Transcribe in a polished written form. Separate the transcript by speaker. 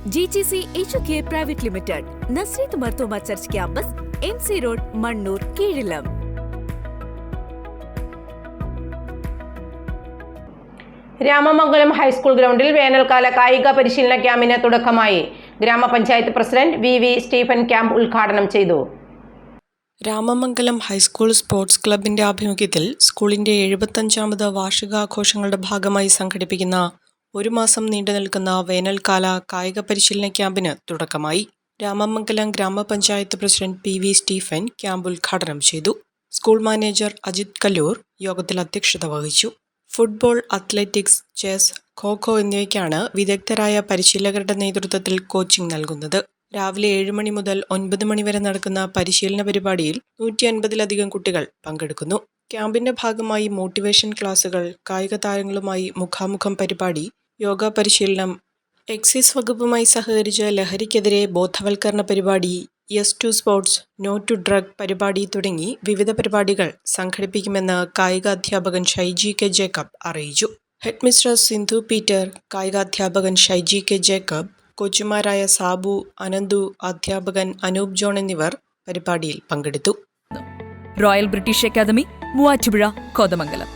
Speaker 1: GGC HOK Private Limited, Nasreet Martoma Church Campus, MC Road, Mannur, Keelam.
Speaker 2: Ramamangalam high school ഗ്രൗണ്ടിൽ വേനൽക്കാല കായിക പരിശീലന ക്യാമ്പിന് തുടക്കമായി. ഗ്രാമപഞ്ചായത്ത് പ്രസിഡന്റ് VV സ്റ്റീഫൻ ക്യാമ്പ് ഉദ്ഘാടനം ചെയ്തു.
Speaker 3: രാമമംഗലം ഹൈസ്കൂൾ സ്പോർട്സ് ക്ലബിന്റെ ആഭിമുഖ്യത്തിൽ സ്കൂളിന്റെ 75ാമത് വാർഷികാഘോഷങ്ങളുടെ ഭാഗമായി സംഘടിപ്പിക്കുന്ന ഒരു മാസം നീണ്ടുനിൽക്കുന്ന വേനൽക്കാല കായിക പരിശീലന ക്യാമ്പിന് തുടക്കമായി. രാമമംഗലം ഗ്രാമപഞ്ചായത്ത് പ്രസിഡന്റ് PV സ്റ്റീഫൻ ക്യാമ്പ് ഉദ്ഘാടനം ചെയ്തു. സ്കൂൾ മാനേജർ അജിത് കല്ലൂർ യോഗത്തിൽ അധ്യക്ഷത വഹിച്ചു. ഫുട്ബോൾ, അത്ലറ്റിക്സ്, ചെസ്, ഖോ എന്നിവയ്ക്കാണ് വിദഗ്ധരായ പരിശീലകരുടെ നേതൃത്വത്തിൽ കോച്ചിംഗ് നൽകുന്നത്. രാവിലെ 7 മണി മുതൽ 9 മണി വരെ നടക്കുന്ന പരിശീലന പരിപാടിയിൽ 150-ലധികം കുട്ടികൾ പങ്കെടുക്കുന്നു. ക്യാമ്പിന്റെ ഭാഗമായി മോട്ടിവേഷൻ ക്ലാസുകൾ, കായിക താരങ്ങളുമായി മുഖാമുഖം പരിപാടി, യോഗ പരിശീലനം, എക്സൈസ് വകുപ്പുമായി സഹകരിച്ച് ലഹരിക്കെതിരെ ബോധവൽക്കരണ പരിപാടി, yes to sports, no to drug പരിപാടി തുടങ്ങി വിവിധ പരിപാടികൾ സംഘടിപ്പിക്കുമെന്ന് കായികാധ്യാപകൻ ഷൈജി K ജേക്കബ് അറിയിച്ചു. ഹെഡ്മിസ്ട്രസ് സിന്ധു പീറ്റർ, കായികാധ്യാപകൻ ഷൈജി K ജേക്കബ്, കോച്ചുമാരായ സാബു, അനന്തു, അധ്യാപകൻ അനൂപ് ജോൺ എന്നിവർ പരിപാടിയിൽ പങ്കെടുത്തു.
Speaker 1: Royal British academy, Muvattupuzha, Kothamangalam.